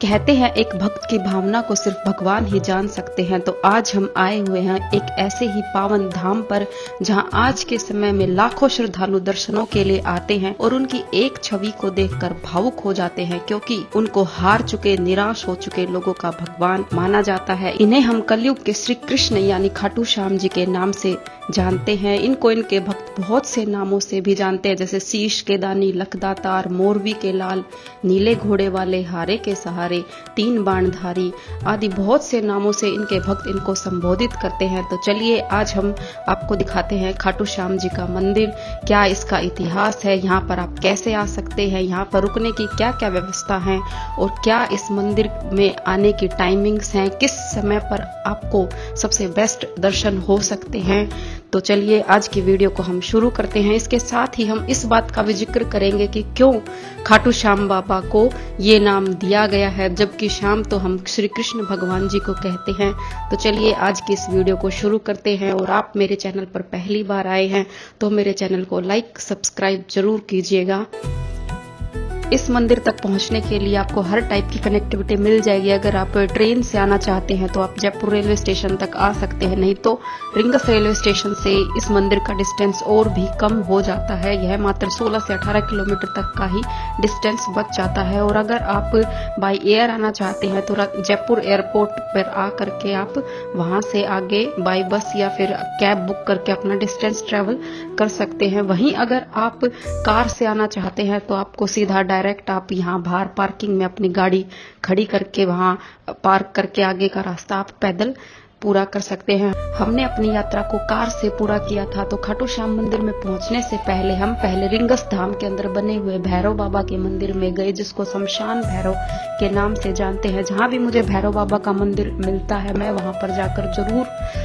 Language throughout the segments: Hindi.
कहते हैं एक भक्त की भावना को सिर्फ भगवान ही जान सकते हैं। तो आज हम आए हुए हैं एक ऐसे ही पावन धाम पर जहां आज के समय में लाखों श्रद्धालु दर्शनों के लिए आते हैं और उनकी एक छवि को देखकर भावुक हो जाते हैं, क्योंकि उनको हार चुके, निराश हो चुके लोगों का भगवान माना जाता है। इन्हें हम कलयुग के श्री कृष्ण यानी खाटू श्याम जी के नाम से जानते हैं। इनको इनके भक्त बहुत से नामों से भी जानते हैं, जैसे शीश के दानी, लखदातार, मोरवी के लाल, नीले घोड़े वाले, हारे के सहारे, तीन बाणधारी आदि बहुत से नामों से इनके भक्त इनको संबोधित करते हैं। तो चलिए आज हम आपको दिखाते हैं खाटू श्याम जी का मंदिर, क्या इसका इतिहास है, यहाँ पर आप कैसे आ सकते हैं, यहाँ पर रुकने की क्या क्या व्यवस्था है और क्या इस मंदिर में आने की टाइमिंग्स हैं, किस समय पर आपको सबसे बेस्ट दर्शन हो सकते हैं। तो चलिए आज की वीडियो को हम शुरू करते हैं। इसके साथ ही हम इस बात का भी जिक्र करेंगे कि क्यों खाटू श्याम बाबा को ये नाम दिया गया है, जबकि श्याम तो हम श्री कृष्ण भगवान जी को कहते हैं। तो चलिए आज की इस वीडियो को शुरू करते हैं। और आप मेरे चैनल पर पहली बार आए हैं तो मेरे चैनल को लाइक सब्सक्राइब जरूर कीजिएगा। इस मंदिर तक पहुंचने के लिए आपको हर टाइप की कनेक्टिविटी मिल जाएगी। अगर आप ट्रेन से आना चाहते हैं तो आप जयपुर रेलवे स्टेशन तक आ सकते हैं, नहीं तो रिंगस रेलवे स्टेशन से इस मंदिर का डिस्टेंस और भी कम हो जाता है। यह मात्र 16 से 18 किलोमीटर तक का ही डिस्टेंस बच जाता है। और अगर आप बाय एयर आना चाहते हैं तो जयपुर एयरपोर्ट पर आ करके आप वहां से आगे बाय बस या फिर कैब बुक करके अपना डिस्टेंस ट्रेवल कर सकते हैं। वहीं अगर आप कार से आना चाहते हैं तो आपको सीधा डायरेक्ट आप यहाँ बाहर पार्किंग में अपनी गाड़ी खड़ी करके वहां पार्क करके आगे का रास्ता आप पैदल पूरा कर सकते हैं। हमने अपनी यात्रा को कार से पूरा किया था। तो खाटू श्याम मंदिर में पहुंचने से पहले हम रिंगस धाम के अंदर बने हुए भैरव बाबा के मंदिर में गए, जिसको शमशान भैरव के नाम से जानते हैं। जहां भी मुझे भैरव बाबा का मंदिर मिलता है मैं वहां पर जाकर जरूर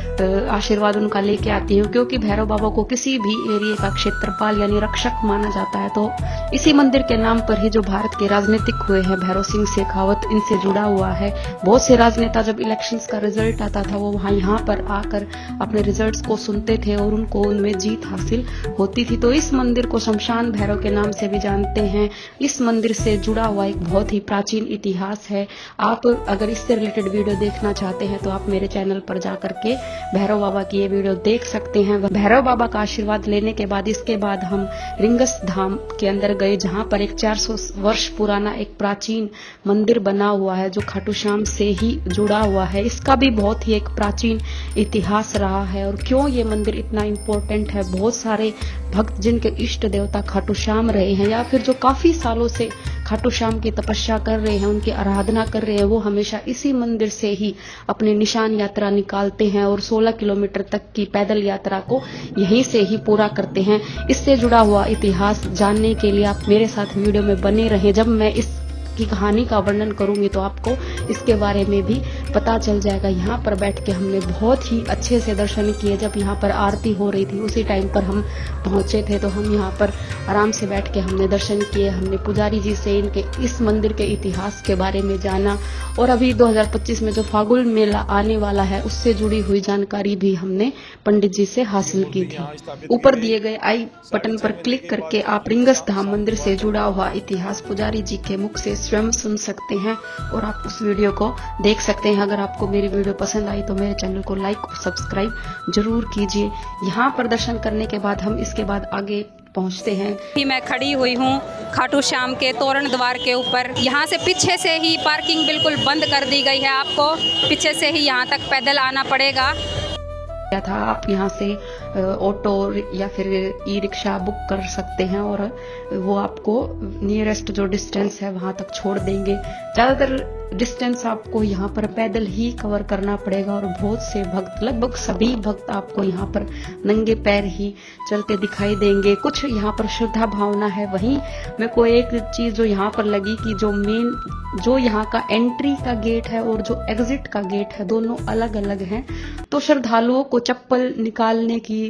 आशीर्वाद उनका लेके आती हूँ, क्योंकि भैरव बाबा को किसी भी एरिया का क्षेत्रपाल यानी रक्षक माना जाता है। तो इसी मंदिर के नाम पर ही जो भारत के राजनीतिक हुए हैं, भैरव सिंह शेखावत, इनसे जुड़ा हुआ है। बहुत से राजनेता जब इलेक्शंस का रिजल्ट आता था वो वहां यहाँ पर आकर अपने रिजल्ट्स को सुनते थे और उनको उनमें जीत हासिल होती थी। तो इस मंदिर को शमशान भैरव के नाम से भी जानते हैं। इस मंदिर से जुड़ा हुआ एक बहुत ही प्राचीन इतिहास है। आप अगर इससे रिलेटेड वीडियो देखना चाहते हैं तो आप मेरे चैनल पर जाकर के भैरव बाबा की ये वीडियो देख सकते हैं। भैरव बाबा का आशीर्वाद लेने के बाद इसके बाद हम रिंगस धाम के अंदर गए, जहां पर एक 400 वर्ष पुराना एक प्राचीन मंदिर बना हुआ है जो खाटू श्याम से ही जुड़ा हुआ है। इसका भी बहुत ही एक प्राचीन इतिहास रहा है। और क्यों ये मंदिर इतना इम्पोर्टेंट है, बहुत सारे भक्त जिनके इष्ट देवता खाटू श्याम रहे हैं या फिर जो काफी सालों से खाटू श्याम की तपस्या कर रहे हैं, उनकी आराधना कर रहे हैं, वो हमेशा इसी मंदिर से ही अपनी निशान यात्रा निकालते हैं और 16 किलोमीटर तक की पैदल यात्रा को यहीं से ही पूरा करते हैं। इससे जुड़ा हुआ इतिहास जानने के लिए आप मेरे साथ वीडियो में बने रहें। जब मैं इस की कहानी का वर्णन करूंगी तो आपको इसके बारे में भी पता चल जाएगा। यहाँ पर बैठ के हमने बहुत ही अच्छे से दर्शन किए। जब यहाँ पर आरती हो रही थी उसी टाइम पर हम पहुंचे थे, तो हम यहाँ पर आराम से बैठ के हमने दर्शन किए। हमने पुजारी जी से इनके इस मंदिर के इतिहास के बारे में जाना और अभी 2025 में जो फागुन मेला आने वाला है उससे जुड़ी हुई जानकारी भी हमने पंडित जी से हासिल की थी। ऊपर दिए गए आई बटन पर क्लिक करके आप रिंगस धाम मंदिर से जुड़ा हुआ इतिहास पुजारी जी के मुख से स्वयं सुन सकते हैं और आप उस वीडियो को देख सकते हैं। अगर आपको मेरी वीडियो पसंद आई तो मेरे चैनल को लाइक और सब्सक्राइब जरूर कीजिए। यहाँ पर दर्शन करने के बाद हम इसके बाद आगे पहुँचते हैं। मैं खड़ी हुई हूँ खाटू श्याम के तोरण द्वार के ऊपर। यहाँ से पीछे से ही पार्किंग बिल्कुल बंद कर दी गई है। आपको पीछे से ही यहाँ तक पैदल आना पड़ेगा। था आप यहाँ से ऑटो या फिर ई रिक्शा बुक कर सकते हैं और वो आपको नियरेस्ट जो डिस्टेंस है वहां तक छोड़ देंगे। ज्यादातर डिस्टेंस आपको यहाँ पर पैदल ही कवर करना पड़ेगा और बहुत से भक्त, लगभग सभी भक्त आपको यहाँ पर नंगे पैर ही चलते दिखाई देंगे। कुछ यहाँ पर श्रद्धा भावना है। वहीं मेरे को एक चीज जो यहाँ पर लगी कि जो यहाँ का एंट्री का गेट है और जो एग्जिट का गेट है दोनों अलग अलग हैं। तो श्रद्धालुओं को चप्पल निकालने की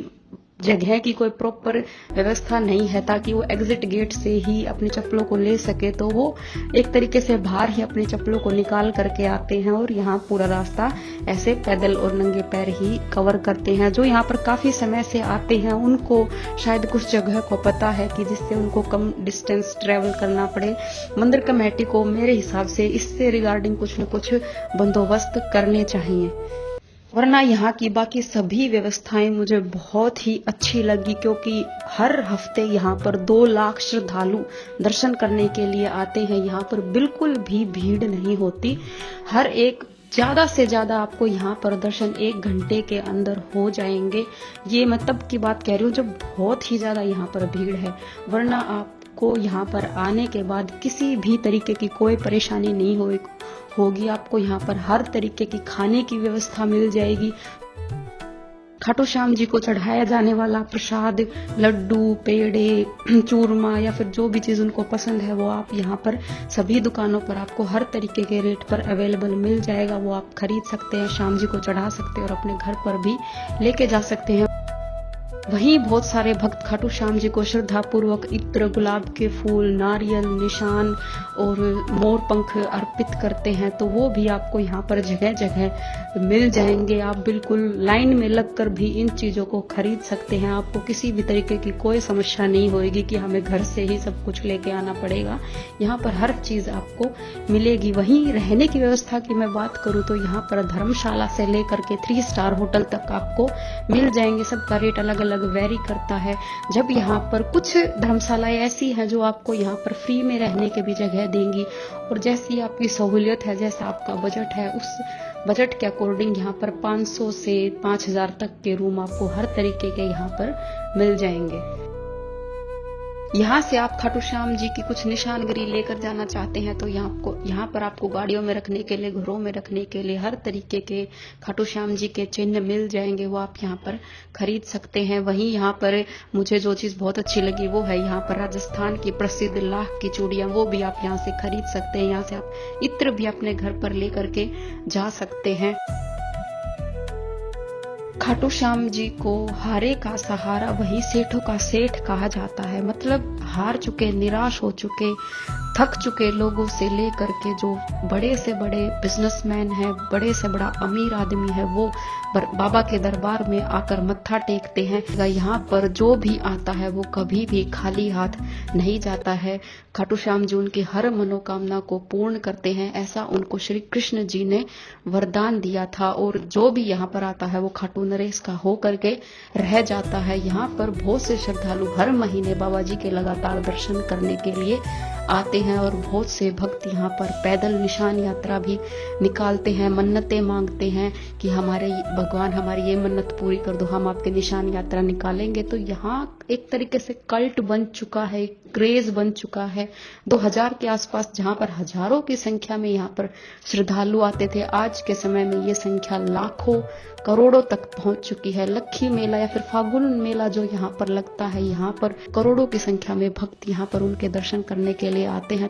जगह की कोई प्रॉपर व्यवस्था नहीं है ताकि वो एग्जिट गेट से ही अपनी चप्पलों को ले सके, तो वो एक तरीके से बाहर ही अपनी चप्पलों को निकाल करके आते हैं और यहाँ पूरा रास्ता ऐसे पैदल और नंगे पैर ही कवर करते हैं। जो यहाँ पर काफी समय से आते हैं उनको शायद कुछ जगह को पता है कि जिससे उनको कम डिस्टेंस ट्रेवल करना पड़े। मंदिर कमेटी को मेरे हिसाब से इससे रिगार्डिंग कुछ न कुछ बंदोबस्त करने चाहिए, वरना यहाँ की बाकी सभी व्यवस्थाएं मुझे बहुत ही अच्छी लगी, क्योंकि हर हफ्ते यहाँ पर 2 लाख श्रद्धालु दर्शन करने के लिए आते हैं। यहाँ पर बिल्कुल भी भीड़ नहीं होती। हर एक ज्यादा से ज्यादा आपको यहाँ पर दर्शन 1 घंटे के अंदर हो जाएंगे। ये मैं तब की बात कह रही हूँ जब बहुत ही ज्यादा यहाँ पर भीड़ है, वरना आपको यहाँ पर आने के बाद किसी भी तरीके की कोई परेशानी नहीं होगी। आपको यहाँ पर हर तरीके की खाने की व्यवस्था मिल जाएगी। खाटू श्याम जी को चढ़ाया जाने वाला प्रसाद, लड्डू, पेड़े, चूरमा या फिर जो भी चीज उनको पसंद है वो आप यहाँ पर सभी दुकानों पर आपको हर तरीके के रेट पर अवेलेबल मिल जाएगा। वो आप खरीद सकते हैं, श्याम जी को चढ़ा सकते हैं और अपने घर पर भी लेके जा सकते हैं। वहीं बहुत सारे भक्त खाटू श्याम जी को श्रद्धा पूर्वक इत्र, गुलाब के फूल, नारियल, निशान और मोर पंख अर्पित करते हैं, तो वो भी आपको यहाँ पर जगह जगह मिल जाएंगे। आप बिल्कुल लाइन में लगकर भी इन चीजों को खरीद सकते हैं। आपको किसी भी तरीके की कोई समस्या नहीं होगी कि हमें घर से ही सब कुछ लेके आना पड़ेगा। यहाँ पर हर चीज आपको मिलेगी। वहीं रहने की व्यवस्था की मैं बात करूँ तो यहाँ पर धर्मशाला से लेकर के 3 स्टार होटल तक आपको मिल जाएंगे। सबका रेट अलग अलग वेरी करता है। जब यहाँ पर कुछ धर्मशालाएं ऐसी हैं जो आपको यहाँ पर फ्री में रहने की भी जगह देंगी, और जैसी आपकी सहूलियत है, जैसा आपका बजट है, उस बजट के अकॉर्डिंग यहाँ पर 500 से 5000 तक के रूम आपको हर तरीके के यहाँ पर मिल जाएंगे। यहाँ से आप खाटू श्याम जी की कुछ निशानगिरी लेकर जाना चाहते हैं तो यहाँ पर आपको गाड़ियों में रखने के लिए, घरों में रखने के लिए हर तरीके के खाटू श्याम जी के चिन्ह मिल जाएंगे। वो आप यहाँ पर खरीद सकते हैं। वहीं यहाँ पर मुझे जो चीज बहुत अच्छी लगी वो है यहाँ पर राजस्थान की प्रसिद्ध लाख की चूड़ियां, वो भी आप यहाँ से खरीद सकते हैं। यहाँ से आप इत्र भी अपने घर पर लेकर के जा सकते हैं। खाटू श्याम जी को हारे का सहारा वही सेठों का सेठ कहा जाता है। मतलब हार चुके, निराश हो चुके, थक चुके लोगों से लेकर के जो बड़े से बड़े बिजनेसमैन है, बड़े से बड़ा अमीर आदमी है, वो बाबा के दरबार में आकर मत्था टेकते हैं। यहाँ पर जो भी आता है वो कभी भी खाली हाथ नहीं जाता है। खाटू श्याम जी उनकी हर मनोकामना को पूर्ण करते हैं, ऐसा उनको श्री कृष्ण जी ने वरदान दिया था। और जो भी यहाँ पर आता है वो खाटू नरेश का हो करके रह जाता है। यहाँ पर बहुत से श्रद्धालु हर महीने बाबा जी के लगातार दर्शन करने के लिए आते हैं, और बहुत से भक्त यहाँ पर पैदल निशान यात्रा भी निकालते हैं, मन्नतें मांगते हैं कि हमारे भगवान हमारी ये मन्नत पूरी कर दो, हम आपके निशान यात्रा निकालेंगे। तो यहाँ एक तरीके से कल्ट बन चुका है, क्रेज बन चुका है। 2000 के आसपास जहाँ पर हजारों की संख्या में यहाँ पर श्रद्धालु आते थे, आज के समय में ये संख्या लाखों करोड़ों तक पहुंच चुकी है। लक्खी मेला या फिर फागुन मेला जो यहाँ पर लगता है, यहाँ पर करोड़ों की संख्या में भक्त यहाँ पर उनके दर्शन करने के लिए आते हैं।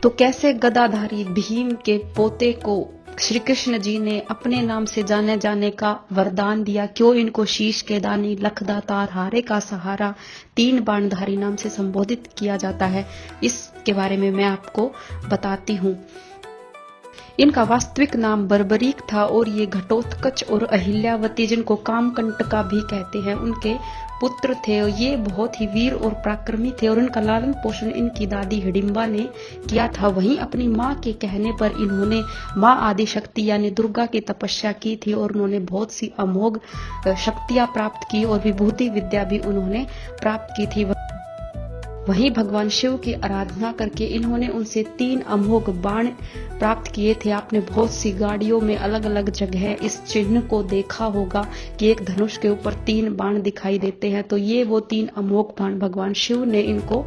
तो कैसे गदाधारी भीम के पोते को श्री कृष्ण जी ने अपने नाम से जाने जाने का वरदान दिया, क्यों इनको शीश के दानी, लखदातार, हारे का सहारा, 3 बाणधारी नाम से संबोधित किया जाता है, इसके बारे में मैं आपको बताती हूँ। इनका वास्तविक नाम बर्बरीक था और ये घटोत्कच और अहिल्यावती, जिनको कामकंटका भी कहते हैं, उनके पुत्र थे। और ये बहुत ही वीर और पराक्रमी थे और इनका लालन पोषण इनकी दादी हिडिंबा ने किया था। वहीं अपनी माँ के कहने पर इन्होंने माँ आदि शक्ति यानी दुर्गा की तपस्या की थी और उन्होंने बहुत सी अमोघ शक्तियां प्राप्त की और विभूति विद्या भी उन्होंने प्राप्त की थी। वहीं भगवान शिव की आराधना करके इन्होंने उनसे 3 अमोघ बाण प्राप्त किए थे। आपने बहुत सी गाड़ियों में अलग अलग जगह इस चिन्ह को देखा होगा कि एक धनुष के ऊपर 3 बाण दिखाई देते हैं। तो ये वो 3 अमोघ बाण भगवान शिव ने इनको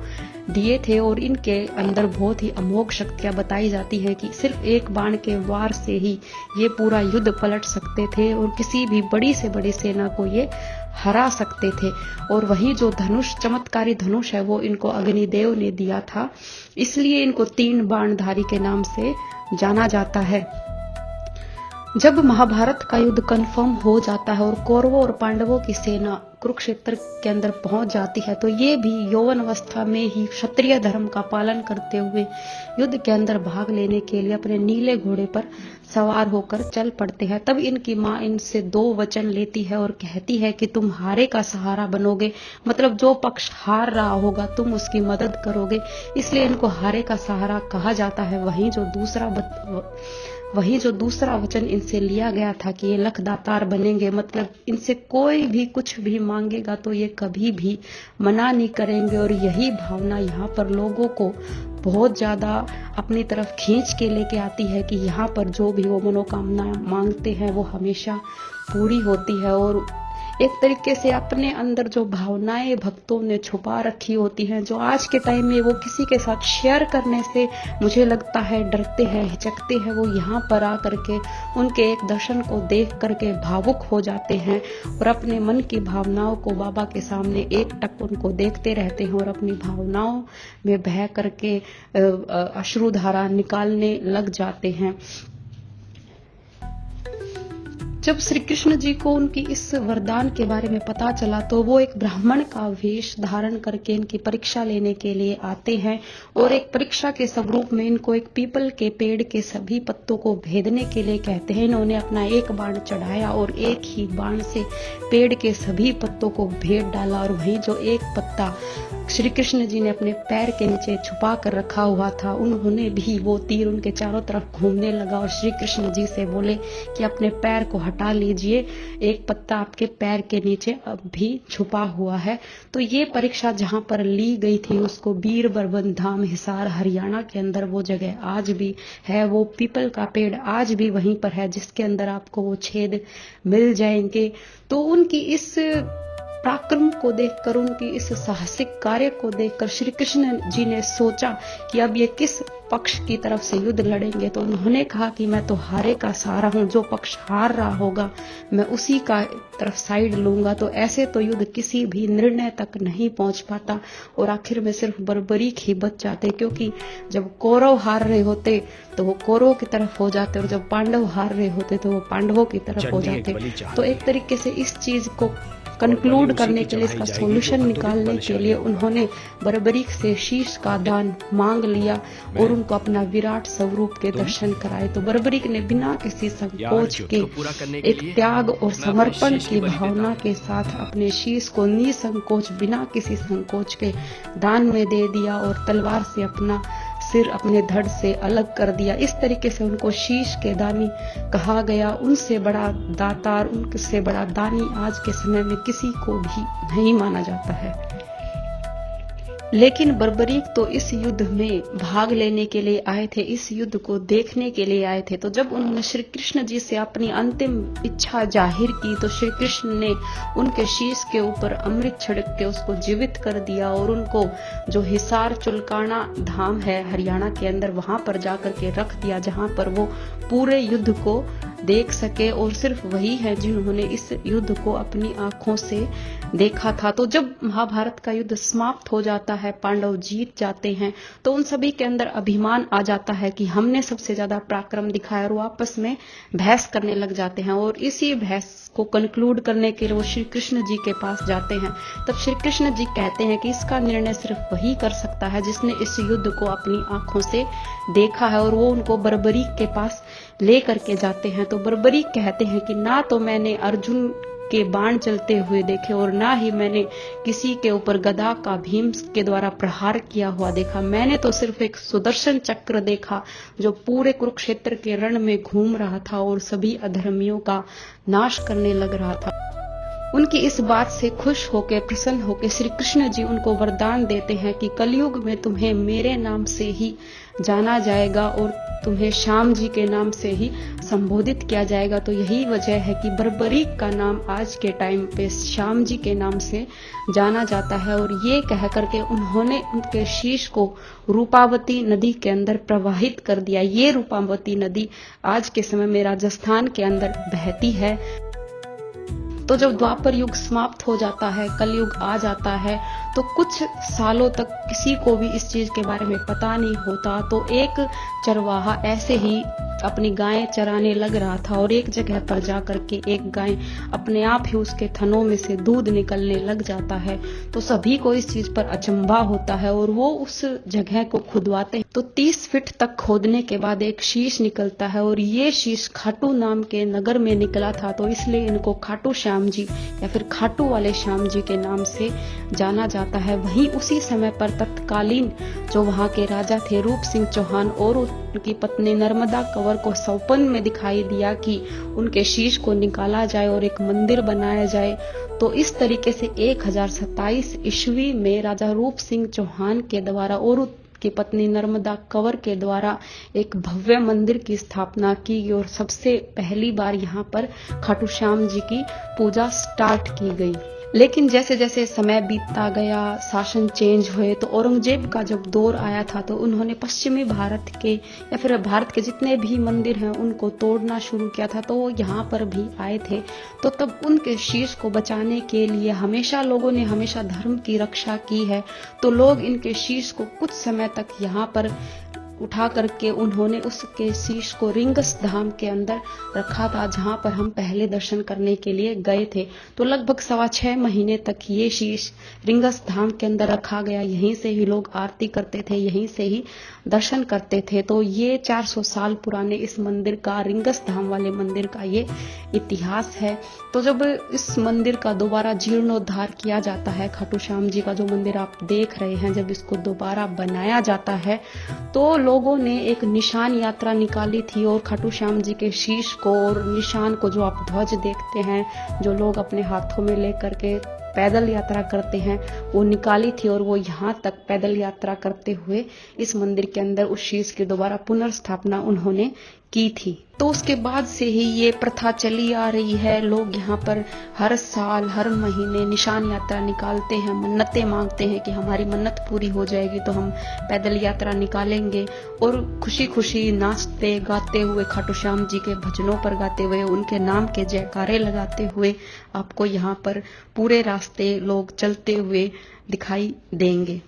दिए थे और इनके अंदर बहुत ही अमोघ शक्तियां बताई जाती है कि सिर्फ एक बाण के वार से ही ये पूरा युद्ध पलट सकते थे और किसी भी बड़ी से बड़ी सेना को ये हरा सकते थे। और वही जो धनुष, चमत्कारी धनुष है, वो इनको अग्निदेव ने दिया था, इसलिए इनको 3 बाणधारी के नाम से जाना जाता है। जब महाभारत का युद्ध कंफर्म हो जाता है और कौरवों और पांडवों की सेना कुरुक्षेत्र के अंदर पहुंच जाती है तो ये भी यौवन अवस्था में ही क्षत्रिय धर्म का पालन करते हुए युद्ध के अंदर भाग लेने के लिए अपने नीले घोड़े पर सवार होकर चल पड़ते हैं। तब इनकी माँ इनसे 2 वचन लेती है और कहती है कि तुम हारे का सहारा बनोगे, मतलब जो पक्ष हार रहा होगा तुम उसकी मदद करोगे, इसलिए इनको हारे का सहारा कहा जाता है। वही जो दूसरा वचन इनसे लिया गया था कि ये लखदातार बनेंगे, मतलब इनसे कोई भी कुछ भी मांगेगा तो ये कभी भी मना नहीं करेंगे। और यही भावना यहाँ पर लोगों को बहुत ज्यादा अपनी तरफ खींच के लेके आती है कि यहाँ पर जो भी वो मनोकामना मांगते हैं वो हमेशा पूरी होती है। और एक तरीके से अपने अंदर जो भावनाएं भक्तों ने छुपा रखी होती हैं, जो आज के टाइम में वो किसी के साथ शेयर करने से मुझे लगता है डरते हैं, हिचकते हैं, वो यहाँ पर आकर के उनके एक दर्शन को देख करके भावुक हो जाते हैं और अपने मन की भावनाओं को बाबा के सामने एकटक उनको देखते रहते हैं और अपनी भावनाओं में बह करके अश्रुधारा निकालने लग जाते हैं। जब श्री कृष्ण जी को उनकी इस वरदान के बारे में पता चला तो वो एक ब्राह्मण का वेश धारण करके इनकी परीक्षा लेने के लिए आते हैं और एक परीक्षा के स्वरूप में इनको एक पीपल के पेड़ के सभी पत्तों को भेदने के लिए कहते हैं। इन्होंने अपना एक बाण चढ़ाया और एक ही बाण से पेड़ के सभी पत्तों को भेद डाला और वही जो एक पत्ता श्री कृष्ण जी ने अपने पैर के नीचे छुपा कर रखा हुआ था, उन्होंने भी वो तीर उनके चारों तरफ घूमने लगा और श्री कृष्ण जी से बोले कि अपने पैर को हटा लीजिए, एक पत्ता आपके पैर के नीचे अब भी छुपा हुआ है। तो ये परीक्षा जहां पर ली गई थी उसको वीर बरबन धाम हिसार हरियाणा के अंदर वो जगह आज भी है, वो पीपल का पेड़ आज भी वहीं पर है जिसके अंदर आपको वो छेद मिल जाएंगे। तो उनकी इस पराक्रम को देखकर, उनकी इस साहसिक कार्य को देखकर श्री कृष्ण जी ने सोचा कि अब ये किस पक्ष की तरफ से युद्ध लड़ेंगे। तो उन्होंने कहा कि मैं तो हारे का सहारा हूं, जो पक्ष हार रहा होगा मैं उसी का तरफ साइड लूंगा। तो ऐसे तो युद्ध किसी भी निर्णय तक नहीं पहुंच पाता और आखिर में सिर्फ बर्बरीक ही बच जाते, क्योंकि जब कौरव हार रहे होते तो वो कौरवों की तरफ हो जाते और जब पांडव हार रहे होते तो वो पांडवों की तरफ हो जाते। तो एक तरीके से इस चीज को कंक्लूड करने के लिए, इसका सॉल्यूशन निकालने के लिए उन्होंने बर्बरीक से शीश का दान मांग लिया और उनको अपना विराट स्वरूप के दर्शन कराए। तो बर्बरीक ने बिना किसी संकोच के एक त्याग और समर्पण की भावना के साथ अपने शीश को निसंकोच, बिना किसी संकोच के दान में दे दिया और तलवार से अपना सिर अपने धड़ से अलग कर दिया। इस तरीके से उनको शीश के दानी कहा गया। उनसे बड़ा दातार, उनसे बड़ा दानी आज के समय में किसी को भी नहीं माना जाता है। लेकिन बर्बरीक तो इस युद्ध में भाग लेने के लिए आए थे, इस युद्ध को देखने के लिए आए थे। तो जब उन्होंने श्री कृष्ण जी से अपनी अंतिम इच्छा जाहिर की तो श्री कृष्ण ने उनके शीश के ऊपर अमृत छिड़क के उसको जीवित कर दिया और उनको जो हिसार चुलकाना धाम है हरियाणा के अंदर, वहां पर जाकर के रख दिया, जहां पर वो पूरे युद्ध को देख सके और सिर्फ वही है जिन्होंने इस युद्ध को अपनी आंखों से देखा था। तो जब महाभारत का युद्ध समाप्त हो जाता है, पांडव जीत जाते हैं, तो उन सभी के अंदर अभिमान आ जाता है कि हमने सबसे ज्यादा पराक्रम दिखाया और वो आपस में बहस करने लग जाते हैं। और इसी बहस को कंक्लूड करने के लिए वो श्री कृष्ण जी के पास जाते हैं। तब श्री कृष्ण जी कहते हैं कि इसका निर्णय सिर्फ वही कर सकता है जिसने इस युद्ध को अपनी आंखों से देखा है, और वो उनको बर्बरीक के पास ले करके जाते हैं। तो बर्बरीक कहते हैं कि ना तो मैंने अर्जुन के बाण चलते हुए देखे और ना ही मैंने किसी के ऊपर गदा का भीम के द्वारा प्रहार किया हुआ देखा, मैंने तो सिर्फ एक सुदर्शन चक्र देखा जो पूरे कुरुक्षेत्र के रण में घूम रहा था और सभी अधर्मियों का नाश करने लग रहा था। उनकी इस बात से खुश होकर, प्रसन्न होकर श्री कृष्ण जी उनको वरदान देते हैं कि कलयुग में तुम्हें मेरे नाम से ही जाना जाएगा और तुम्हें श्याम जी के नाम से ही संबोधित किया जाएगा। तो यही वजह है कि बर्बरीक का नाम आज के टाइम पे श्याम जी के नाम से जाना जाता है। और ये कह करके उन्होंने उनके शीश को रूपावती नदी के अंदर प्रवाहित कर दिया। ये रूपावती नदी आज के समय में राजस्थान के अंदर बहती है। तो जब द्वापर युग समाप्त हो जाता है, कलयुग आ जाता है, तो कुछ सालों तक किसी को भी इस चीज के बारे में पता नहीं होता। तो एक चरवाहा ऐसे ही अपनी गायें चराने लग रहा था और एक जगह पर जाकर के एक गाय अपने आप ही उसके थनों में से दूध निकलने लग जाता है। तो सभी को इस चीज पर अचंभा होता है और वो उस जगह को खुदवाते हैं। तो 30 फीट तक खोदने के बाद एक शीश निकलता है और ये शीश खाटू नाम के नगर में निकला था, तो इसलिए इनको खाटू श्याम जी या फिर खाटू वाले श्याम जी के नाम से जाना जाता है। वहीं उसी समय पर तत्कालीन जो वहां के राजा थे रूप सिंह चौहान और उनकी पत्नी नर्मदा कंवर को सौपन में दिखाई दिया कि उनके शीश को निकाला जाए और एक मंदिर बनाया जाए। तो इस तरीके से 1027 ईस्वी में राजा रूप सिंह चौहान के द्वारा और उनकी पत्नी नर्मदा कंवर के द्वारा एक भव्य मंदिर की स्थापना की गई और सबसे पहली बार यहाँ पर खाटू श्याम जी की पूजा स्टार्ट की गई। लेकिन जैसे जैसे समय बीतता गया, शासन चेंज हुए, तो औरंगजेब का जब दौर आया था तो उन्होंने पश्चिमी भारत के या फिर भारत के जितने भी मंदिर हैं उनको तोड़ना शुरू किया था। तो वो यहाँ पर भी आए थे, तो तब उनके शीश को बचाने के लिए हमेशा लोगों ने हमेशा धर्म की रक्षा की है। तो लोग इनके शीश को कुछ समय तक यहाँ पर उठा करके उन्होंने उसके शीश को रिंगस धाम के अंदर रखा था, जहां पर हम पहले दर्शन करने के लिए गए थे। तो लगभग 6.25 महीने तक ये शीश रिंगस धाम के अंदर रखा गया। यहीं से ही लोग आरती करते थे, यहीं से ही दर्शन करते थे। तो ये 400 साल पुराने इस मंदिर का, रिंगस धाम वाले मंदिर का ये इतिहास है। तो जब इस मंदिर का दोबारा जीर्णोद्धार किया जाता है, खाटू श्याम जी का जो मंदिर आप देख रहे हैं, जब इसको दोबारा बनाया जाता है तो लोगों ने एक निशान यात्रा निकाली थी और खाटू श्याम जी के शीश को और निशान को, जो आप ध्वज देखते हैं जो लोग अपने हाथों में लेकर के पैदल यात्रा करते हैं, वो निकाली थी और वो यहाँ तक पैदल यात्रा करते हुए इस मंदिर के अंदर उस शीश की दोबारा पुनर्स्थापना उन्होंने की थी। तो उसके बाद से ही ये प्रथा चली आ रही है। लोग यहाँ पर हर साल हर महीने निशान यात्रा निकालते हैं, मन्नतें मांगते हैं कि हमारी मन्नत पूरी हो जाएगी तो हम पैदल यात्रा निकालेंगे, और खुशी खुशी नाचते गाते हुए, खाटू श्याम जी के भजनों पर गाते हुए, उनके नाम के जयकारे लगाते हुए आपको यहाँ पर पूरे रास्ते लोग चलते हुए दिखाई देंगे।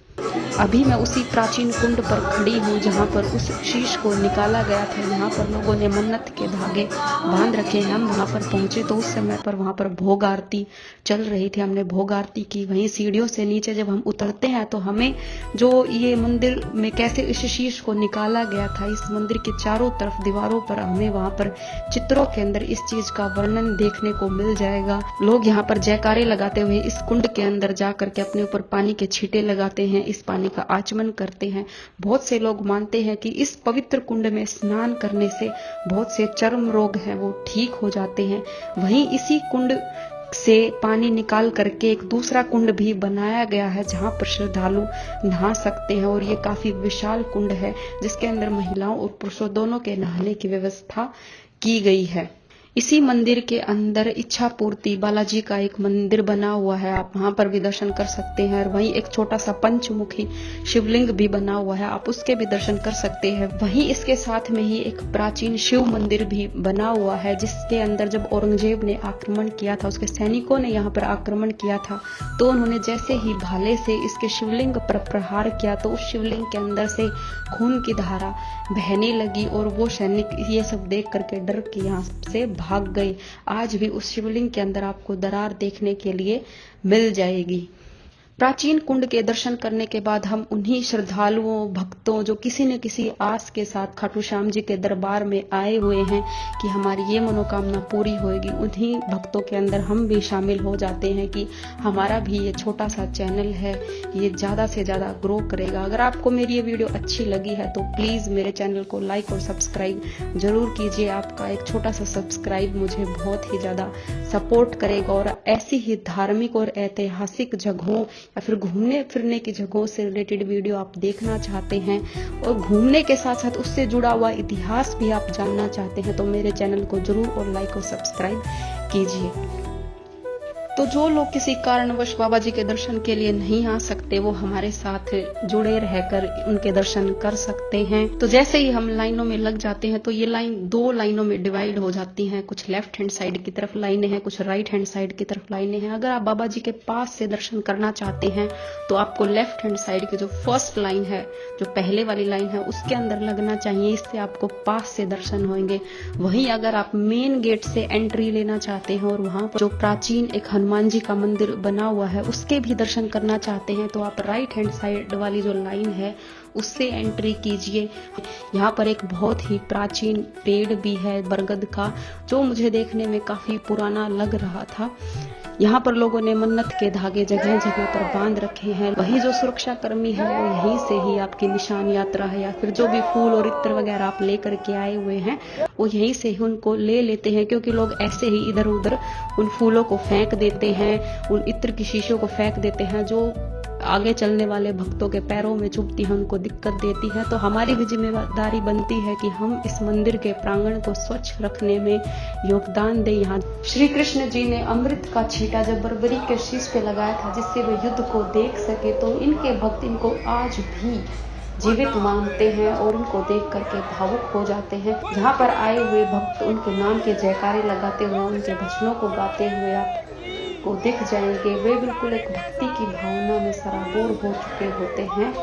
अभी मैं उसी प्राचीन कुंड पर खड़ी हूँ जहाँ पर उस शीश को निकाला गया था। यहाँ पर लोगों ने मन्नत के धागे बांध रखे हैं। हम वहाँ पर पहुंचे तो उस समय पर वहाँ पर भोग आरती चल रही थी। हमने भोग आरती की। वहीं सीढ़ियों से नीचे जब हम उतरते हैं तो हमें जो ये मंदिर में कैसे इस शीश को निकाला गया था, इस मंदिर के चारों तरफ दीवारों पर हमें वहाँ पर चित्रों के अंदर इस चीज का वर्णन देखने को मिल जाएगा। लोग यहाँ पर जयकारे लगाते हुए इस कुंड के अंदर जा करके अपने ऊपर पानी के छींटे लगाते हैं, इस पानी का आचमन करते हैं। बहुत से लोग मानते हैं कि इस पवित्र कुंड में स्नान करने से बहुत से चर्म रोग हैं वो ठीक हो जाते हैं। वहीं इसी कुंड से पानी निकाल करके एक दूसरा कुंड भी बनाया गया है जहां पर श्रद्धालु नहा सकते हैं, और ये काफी विशाल कुंड है जिसके अंदर महिलाओं और पुरुषों दोनों के नहाने की व्यवस्था की गई है। इसी मंदिर के अंदर इच्छा पूर्ति बालाजी का एक मंदिर बना हुआ है, आप वहां पर भी दर्शन कर सकते हैं। और वहीं एक छोटा सा पंचमुखी शिवलिंग भी बना हुआ है, आप उसके भी दर्शन कर सकते हैं। वहीं इसके साथ में ही एक प्राचीन शिव मंदिर भी बना हुआ है, जिसके अंदर जब औरंगजेब ने आक्रमण किया था, उसके सैनिकों ने यहाँ पर आक्रमण किया था, तो उन्होंने जैसे ही भाले से इसके शिवलिंग पर प्रहार किया तो उस शिवलिंग के अंदर से खून की धारा बहने लगी और वो सैनिक ये सब देख करके डर के यहाँ से भाग गए। आज भी उस शिवलिंग के अंदर आपको दरार देखने के लिए मिल जाएगी। प्राचीन कुंड के दर्शन करने के बाद हम उन्हीं श्रद्धालुओं भक्तों जो किसी न किसी आस के साथ खाटू श्याम जी के दरबार में आए हुए हैं कि हमारी ये मनोकामना पूरी होगी, उन्हीं भक्तों के अंदर हम भी शामिल हो जाते हैं कि हमारा भी ये छोटा सा चैनल है, ये ज्यादा से ज्यादा ग्रो करेगा। अगर आपको मेरी ये वीडियो अच्छी लगी है तो प्लीज मेरे चैनल को लाइक और सब्सक्राइब जरूर कीजिए। आपका एक छोटा सा सब्सक्राइब मुझे बहुत ही ज्यादा सपोर्ट करेगा, और ऐसी ही धार्मिक और ऐतिहासिक जगहों या फिर घूमने फिरने की जगहों से रिलेटेड वीडियो आप देखना चाहते हैं और घूमने के साथ साथ उससे जुड़ा हुआ इतिहास भी आप जानना चाहते हैं तो मेरे चैनल को जरूर और लाइक और सब्सक्राइब कीजिए। तो जो लोग किसी कारणवश बाबा जी के दर्शन के लिए नहीं आ सकते, वो हमारे साथ जुड़े रहकर उनके दर्शन कर सकते हैं। तो जैसे ही हम लाइनों में लग जाते हैं तो ये लाइन 2 लाइनों में डिवाइड हो जाती हैं। कुछ लेफ्ट हैंड साइड की तरफ लाइनें हैं, कुछ राइट हैंड साइड की तरफ लाइनें हैं। अगर आप बाबा जी के पास से दर्शन करना चाहते हैं तो आपको लेफ्ट हैंड साइड की जो फर्स्ट लाइन है, जो पहले वाली लाइन है, उसके अंदर लगना चाहिए। इससे आपको पास से दर्शन होंगे। वहीं अगर आप मेन गेट से एंट्री लेना चाहते हैं और वहां पर जो प्राचीन एक हनुमान जी का मंदिर बना हुआ है उसके भी दर्शन करना चाहते हैं तो आप राइट हैंड साइड वाली जो लाइन है उससे एंट्री कीजिए। यहाँ पर एक बहुत ही प्राचीन पेड़ भी है बरगद का, जो मुझे देखने में काफी पुराना लग रहा था। यहाँ पर लोगों ने मन्नत के धागे जगह जगह पर बांध रखे हैं। वही जो सुरक्षा कर्मी है वो यहीं से ही आपकी निशान यात्रा है या फिर जो भी फूल और इत्र वगैरह आप लेकर के आए हुए हैं वो यहीं से ही उनको ले लेते हैं, क्योंकि लोग ऐसे ही इधर उधर उन फूलों को फेंक देते हैं, उन इत्र की शीशियों को फेंक देते हैं, जो आगे चलने वाले भक्तों के पैरों में चुभती है, उनको दिक्कत देती है। तो हमारी भी जिम्मेदारी बनती है कि हम इस मंदिर के प्रांगण को स्वच्छ रखने में योगदान दें। यहाँ श्री कृष्ण जी ने अमृत का छींटा जब बर्बरी के शीश पे लगाया था जिससे वे युद्ध को देख सके, तो इनके भक्त इनको आज भी जीवित मानते हैं और उनको देख करके भावुक हो जाते हैं। जहाँ पर आए हुए भक्त उनके नाम के जयकारे लगाते हुए, उनके भजनों को गाते हुए आप को दिख जाएंगे। वे बिल्कुल एक भक्ति की भावना में सराबोर हो चुके होते हैं।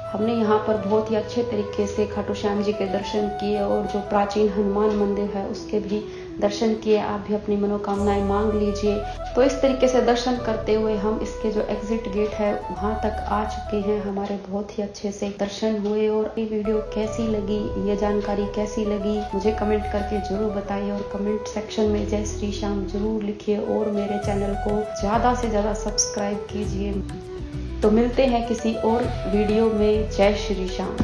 हमने यहाँ पर बहुत ही अच्छे तरीके से खाटू श्याम जी के दर्शन किए और जो प्राचीन हनुमान मंदिर है उसके भी दर्शन किए। आप भी अपनी मनोकामनाएं मांग लीजिए। तो इस तरीके से दर्शन करते हुए हम इसके जो एग्जिट गेट है वहां तक आ चुके हैं। हमारे बहुत ही अच्छे से दर्शन हुए। और ये वीडियो कैसी लगी, ये जानकारी कैसी लगी, मुझे कमेंट करके जरूर बताइए और कमेंट सेक्शन में जय श्री श्याम जरूर लिखिए और मेरे चैनल को ज्यादा से ज्यादा सब्सक्राइब कीजिए। तो मिलते हैं किसी और वीडियो में। जय श्री श्याम।